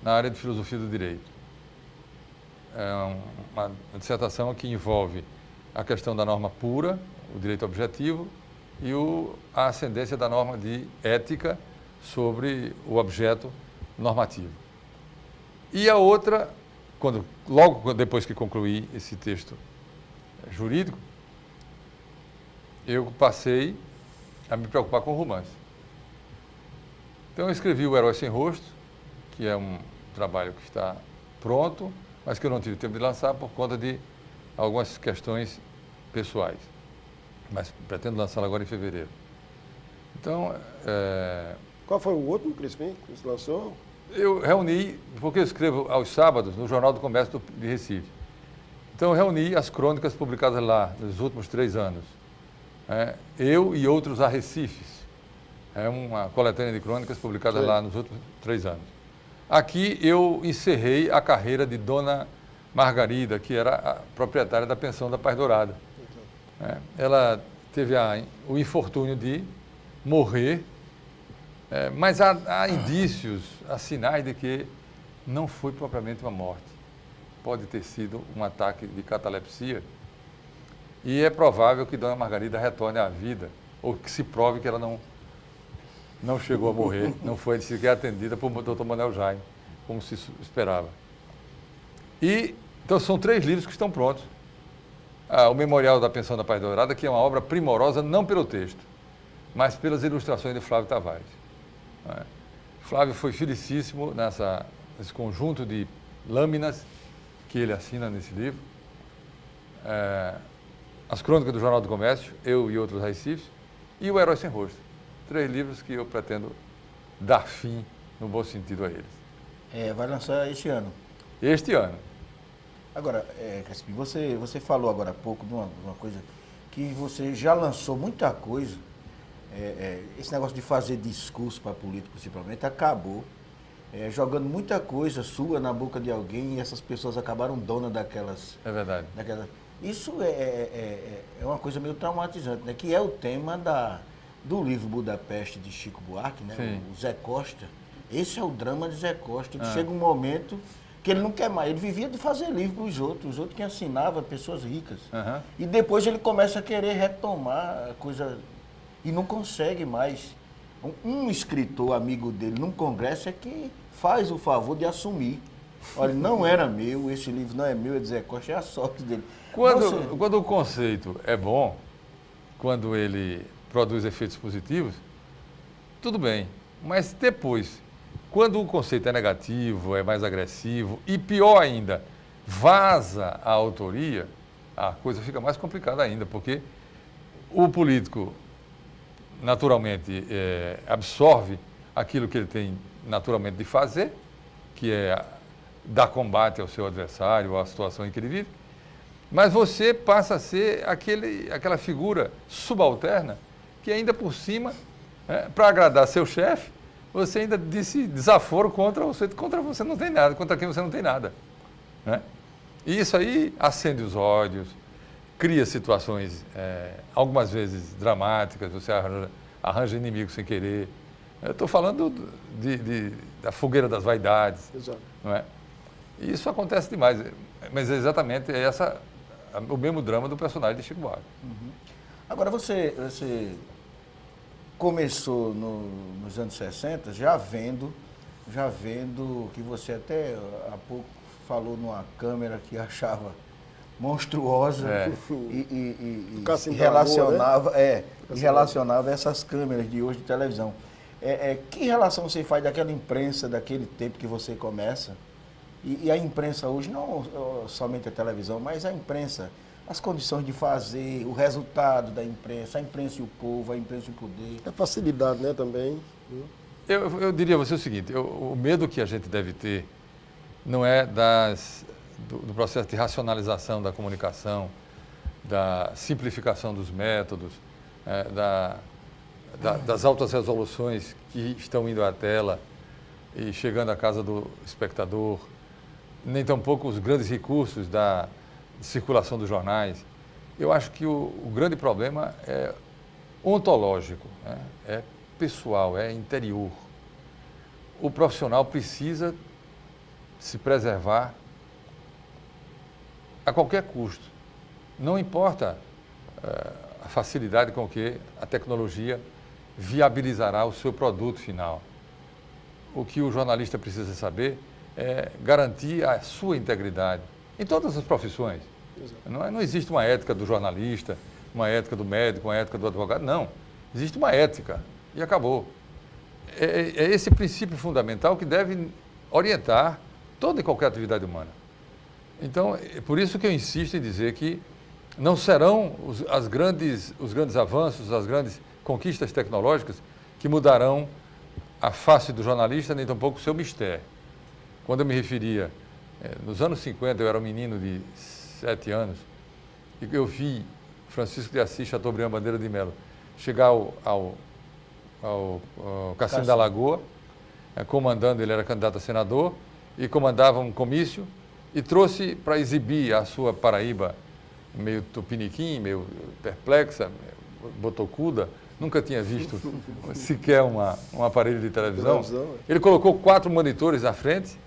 na área de filosofia do direito. É uma dissertação que envolve a questão da norma pura, o direito objetivo, e a ascendência da norma de ética sobre o objeto normativo. E a outra, logo depois que concluí esse texto jurídico, eu passei a me preocupar com o romance. Então eu escrevi O Herói Sem Rosto, que é um trabalho que está pronto, mas que eu não tive tempo de lançar por conta de algumas questões pessoais. Mas pretendo lançá-lo agora em fevereiro. Então, Qual foi o último, Crispim, que você lançou? eu reuni, porque eu escrevo aos sábados no Jornal do Comércio de Recife. Então eu reuni as crônicas publicadas lá nos últimos 3 anos. Eu e outros arrecifes. É uma coletânea de crônicas publicadas lá nos últimos 3 anos. Aqui eu encerrei a carreira de Dona Margarida, que era a proprietária da pensão da Paz Dourada. Ela teve o infortúnio de morrer, mas há indícios, há sinais de que não foi propriamente uma morte. Pode ter sido um ataque de catalepsia e é provável que Dona Margarida retorne à vida, ou que se prove que ela não chegou a morrer, não foi sequer atendida por Dr. Manuel Jaime, como se esperava. Então são 3 livros que estão prontos. O Memorial da Pensão da Paz Dourada, que é uma obra primorosa, não pelo texto, mas pelas ilustrações de Flávio Tavares. Flávio foi felicíssimo nesse conjunto de lâminas que ele assina nesse livro. As Crônicas do Jornal do Comércio, Eu e Outros Recifes, e O Herói Sem Rosto. 3 livros que eu pretendo dar fim, no bom sentido, a eles. Vai lançar este ano. Este ano. Agora, Crispim, você falou agora há pouco de uma coisa que você já lançou muita coisa. Esse negócio de fazer discurso para político, principalmente, acabou jogando muita coisa sua na boca de alguém e essas pessoas acabaram donas daquelas... É verdade. Isso é uma coisa meio traumatizante, né? Que é o tema do livro Budapeste de Chico Buarque, né? O Zé Costa. Esse é o drama de Zé Costa. Ele chega um momento que ele não quer mais. Ele vivia de fazer livro para os outros que assinavam, pessoas ricas. E depois ele começa a querer retomar a coisa e não consegue mais. Um escritor amigo dele num congresso é que faz o favor de assumir. Olha, não era meu, esse livro não é meu, é de Zé Costa, é a sorte dele. Quando o conceito é bom, quando ele produz efeitos positivos, tudo bem. Mas depois, quando o conceito é negativo, é mais agressivo e, pior ainda, vaza a autoria, a coisa fica mais complicada ainda, porque o político naturalmente absorve aquilo que ele tem naturalmente de fazer, que é dar combate ao seu adversário, à situação em que ele vive, mas você passa a ser aquela figura subalterna que ainda por cima, para agradar seu chefe, você ainda disse desaforo contra você não tem nada, contra quem você não tem nada. Né? E isso aí acende os ódios, cria situações, algumas vezes dramáticas, você arranja inimigos sem querer. Eu estou falando da fogueira das vaidades. Exato. Não é? E isso acontece demais, mas é exatamente o mesmo drama do personagem de Chico Buarque. Agora, você começou nos anos 60 já vendo que você até há pouco falou numa câmera que achava monstruosa e relacionava essas câmeras de hoje de televisão. Que relação você faz daquela imprensa daquele tempo que você começa e a imprensa hoje, não somente a televisão, mas a imprensa, as condições de fazer, o resultado da imprensa, a imprensa e o povo, a imprensa e o poder. A facilidade, né, também. Eu diria a você o seguinte, o medo que a gente deve ter não é do processo de racionalização da comunicação, da simplificação dos métodos, das altas resoluções que estão indo à tela e chegando à casa do espectador, nem tampouco os grandes recursos da circulação dos jornais. Eu acho que o grande problema é ontológico, né? É pessoal, é interior. O profissional precisa se preservar a qualquer custo. Não importa a facilidade com que a tecnologia viabilizará o seu produto final. O que o jornalista precisa saber é garantir a sua integridade em todas as profissões. Não existe uma ética do jornalista, uma ética do médico, uma ética do advogado, não. Existe uma ética e acabou. é esse princípio fundamental que deve orientar toda e qualquer atividade humana. Então, é por isso que eu insisto em dizer que não serão os grandes avanços, as grandes conquistas tecnológicas que mudarão a face do jornalista, nem tampouco o seu mistério. Quando eu me referia, nos anos 50, eu era um menino de 7 anos, e eu vi Francisco de Assis Chateaubriand Bandeira de Melo chegar ao Cassino da Lagoa, comandando, ele era candidato a senador, e comandava um comício, e trouxe para exibir a sua Paraíba meio tupiniquim, meio perplexa, botocuda, nunca tinha visto sequer um aparelho de televisão. Ele colocou 4 monitores à frente,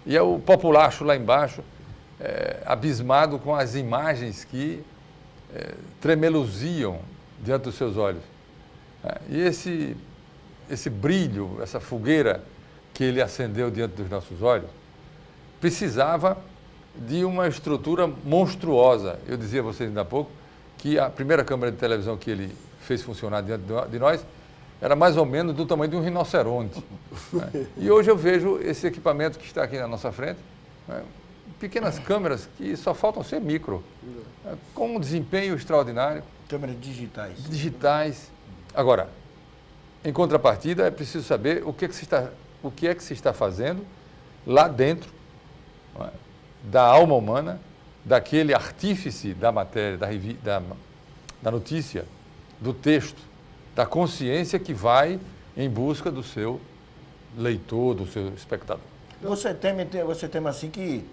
e é o populacho lá embaixo, abismado com as imagens que tremeluziam diante dos seus olhos. E esse brilho, essa fogueira que ele acendeu diante dos nossos olhos, precisava de uma estrutura monstruosa. Eu dizia a vocês ainda há pouco que a primeira câmera de televisão que ele fez funcionar diante de nós era mais ou menos do tamanho de um rinoceronte. E hoje eu vejo esse equipamento que está aqui na nossa frente, pequenas câmeras que só faltam ser micro, com um desempenho extraordinário. Câmeras digitais. Digitais. Agora, em contrapartida, é preciso saber o que é que se está fazendo lá dentro da alma humana, daquele artífice da matéria, da notícia, do texto, da consciência que vai em busca do seu leitor, do seu espectador. Você teme assim que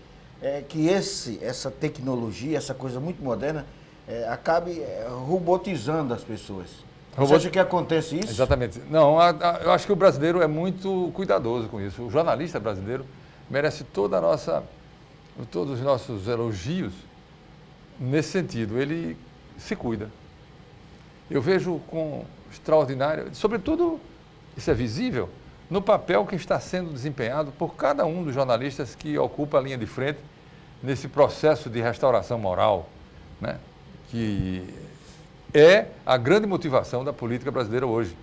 essa tecnologia, essa coisa muito moderna, acabe robotizando as pessoas. Você acha que acontece isso? Exatamente. Não, eu acho que o brasileiro é muito cuidadoso com isso. O jornalista brasileiro merece todos os nossos elogios nesse sentido. Ele se cuida. Eu vejo com extraordinário, sobretudo, isso é visível, no papel que está sendo desempenhado por cada um dos jornalistas que ocupa a linha de frente nesse processo de restauração moral, que é a grande motivação da política brasileira hoje.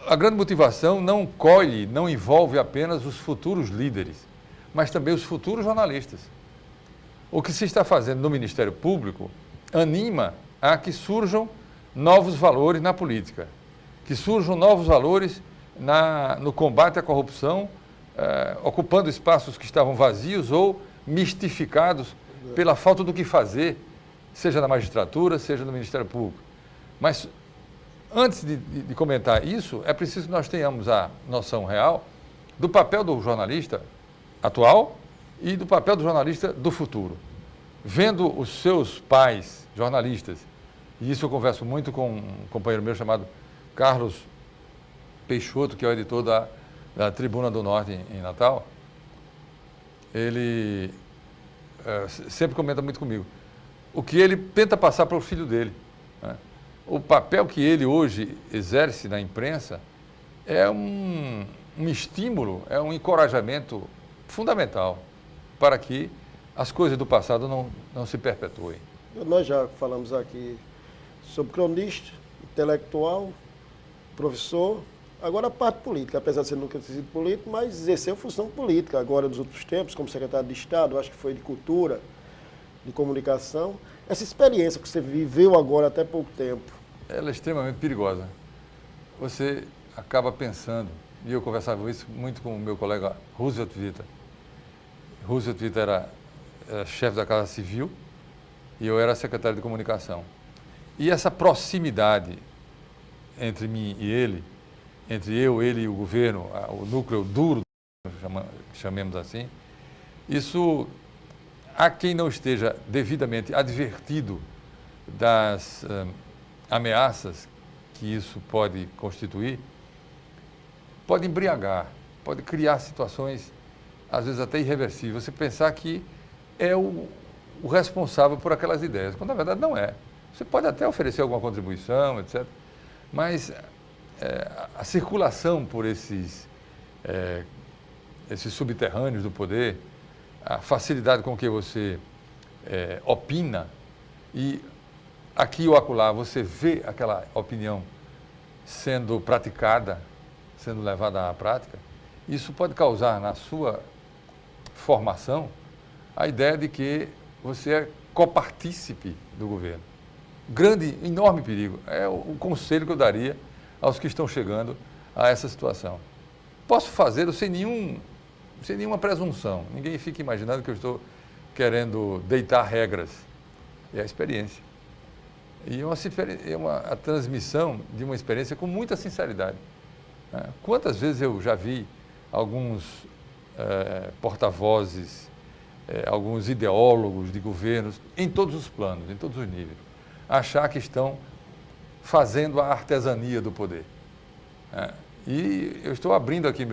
A grande motivação não envolve apenas os futuros líderes, mas também os futuros jornalistas. O que se está fazendo no Ministério Público anima a que surjam novos valores na política, que surjam novos valores no combate à corrupção, ocupando espaços que estavam vazios ou mistificados pela falta do que fazer, seja na magistratura, seja no Ministério Público. Mas, antes de comentar isso, é preciso que nós tenhamos a noção real do papel do jornalista atual e do papel do jornalista do futuro. Vendo os seus pais, jornalistas, e isso eu converso muito com um companheiro meu chamado Carlos Peixoto, que é o editor da Tribuna do Norte em Natal, ele sempre comenta muito comigo o que ele tenta passar para o filho dele. O papel que ele hoje exerce na imprensa é um estímulo, é um encorajamento fundamental para que as coisas do passado não se perpetuem. Nós já falamos aqui sobre cronista, intelectual, professor, agora a parte política, apesar de você nunca ter sido político, mas exerceu função política agora nos outros tempos, como secretário de Estado, acho que foi de Cultura, de Comunicação. Essa experiência que você viveu agora até pouco tempo. Ela é extremamente perigosa. Você acaba pensando, e eu conversava isso muito com o meu colega Roosevelt Vita. Roosevelt Vita era chefe da Casa Civil e eu era secretário de Comunicação. E essa proximidade entre mim e ele, entre ele e o governo, o núcleo duro, chamemos assim, isso, há quem não esteja devidamente advertido das ameaças que isso pode constituir, pode embriagar, pode criar situações, às vezes até irreversíveis. Você pensar que é o responsável por aquelas ideias, quando na verdade não é. Você pode até oferecer alguma contribuição, etc., mas a circulação por esses subterrâneos do poder, a facilidade com que você opina e aqui ou acolá você vê aquela opinião sendo praticada, sendo levada à prática, isso pode causar na sua formação a ideia de que você é copartícipe do governo. Grande, enorme perigo. É o conselho que eu daria aos que estão chegando a essa situação. Posso fazê-lo sem nenhuma presunção. Ninguém fica imaginando que eu estou querendo deitar regras. É a experiência. E a transmissão de uma experiência com muita sinceridade. Quantas vezes eu já vi alguns porta-vozes, alguns ideólogos de governos, em todos os planos, em todos os níveis, achar que estão fazendo a artesania do poder. E eu estou abrindo aqui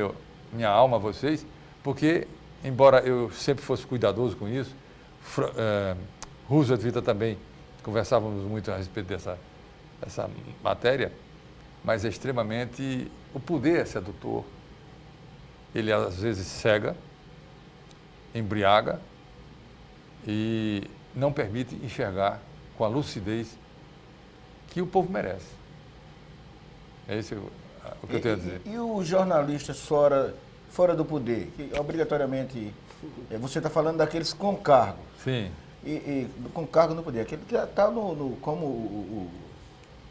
minha alma a vocês, porque, embora eu sempre fosse cuidadoso com isso, Roosevelt e Vita também conversávamos muito a respeito dessa matéria, mas é extremamente... O poder é sedutor, ele às vezes cega, embriaga e não permite enxergar com a lucidez que o povo merece. É isso o que eu tenho a dizer. E os jornalistas fora do poder, que obrigatoriamente... Você está falando daqueles com cargo. Sim. E com cargo no poder, aquele que está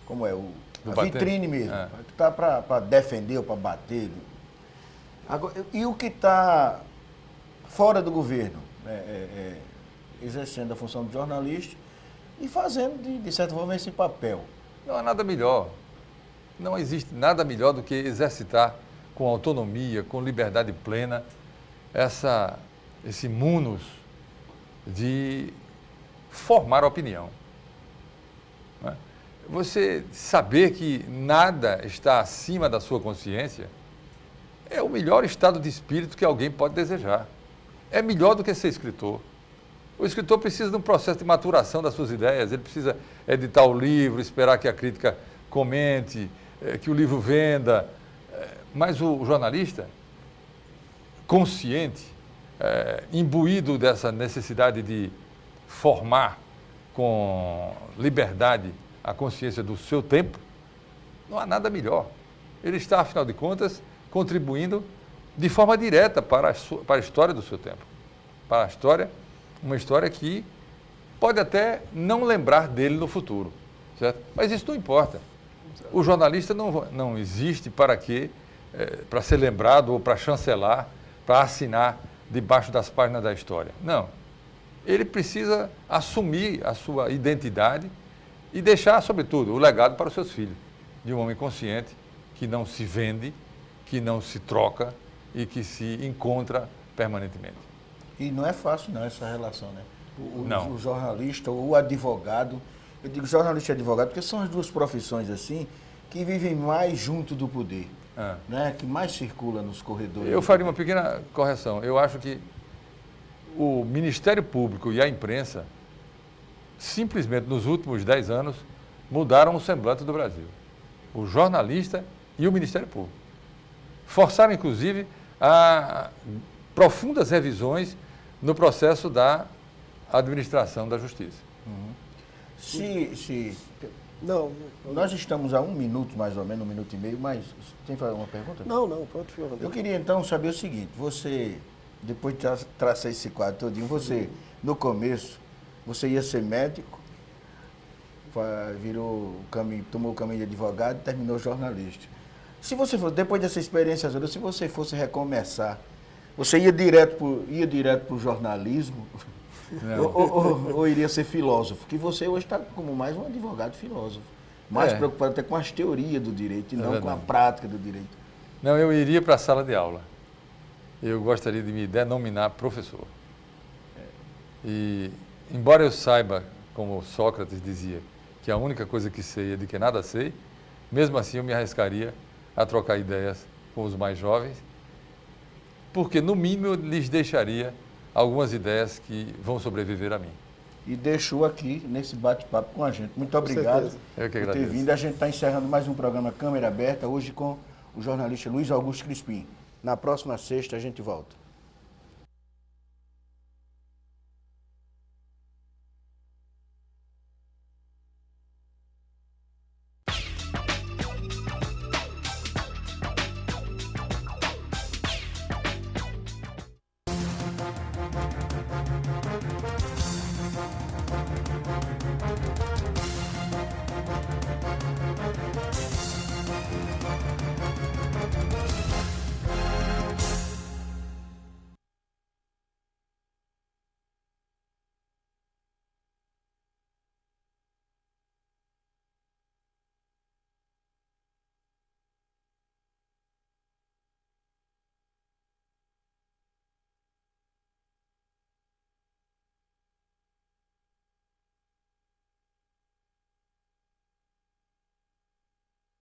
como é a vitrine mesmo, que está para defender ou para bater. Agora, e o que está fora do governo, exercendo a função de jornalista e fazendo, de certa forma, esse papel? Não há nada melhor. Não existe nada melhor do que exercitar com autonomia, com liberdade plena, esse munus de formar opinião. Você saber que nada está acima da sua consciência é o melhor estado de espírito que alguém pode desejar. É melhor do que ser escritor. O escritor precisa de um processo de maturação das suas ideias, ele precisa editar o livro, esperar que a crítica comente, que o livro venda. Mas o jornalista, consciente, imbuído dessa necessidade de formar com liberdade a consciência do seu tempo, não há nada melhor. Ele está, afinal de contas, contribuindo de forma direta para a história do seu tempo. Para a história, uma história que pode até não lembrar dele no futuro, certo? Mas isso não importa. O jornalista não existe para quê? Para ser lembrado ou para chancelar, para assinar debaixo das páginas da história. Não. Ele precisa assumir a sua identidade e deixar, sobretudo, o legado para os seus filhos, de um homem consciente, que não se vende, que não se troca e que se encontra permanentemente. E não é fácil, não, essa relação, né? Não. O jornalista, o advogado, eu digo jornalista e advogado porque são as duas profissões, assim, que vivem mais junto do poder, né? Que mais circula nos corredores. Eu faria uma pequena correção. Eu acho que o Ministério Público e a imprensa, simplesmente nos últimos 10 anos, mudaram o semblante do Brasil. O jornalista e o Ministério Público. Forçaram, inclusive, a profundas revisões no processo da administração da justiça. Não. Nós estamos a 1 minuto, mais ou menos, 1 minuto e meio, mas tem uma pergunta? Não, pronto, fica à vontade. Eu queria, então, saber o seguinte, você, depois de traçar esse quadro todinho, você, no começo, você ia ser médico, tomou o caminho de advogado e terminou jornalista. Se você fosse, depois dessa experiência toda, se você fosse recomeçar, você ia direto para o jornalismo ou iria ser filósofo? Que você hoje está como mais um advogado filósofo, mais preocupado até com as teorias do direito e não verdade. com a prática do direito. Não, eu iria para a sala de aula. Eu gostaria de me denominar professor. E, embora eu saiba, como Sócrates dizia, que a única coisa que sei é de que nada sei, mesmo assim eu me arriscaria a trocar ideias com os mais jovens, porque, no mínimo, eu lhes deixaria algumas ideias que vão sobreviver a mim. E deixou aqui nesse bate-papo com a gente. Muito obrigado Eu que por ter agradeço. vindo. A gente está encerrando mais um programa Câmera Aberta, hoje com o jornalista Luiz Augusto Crispim. Na próxima sexta a gente volta.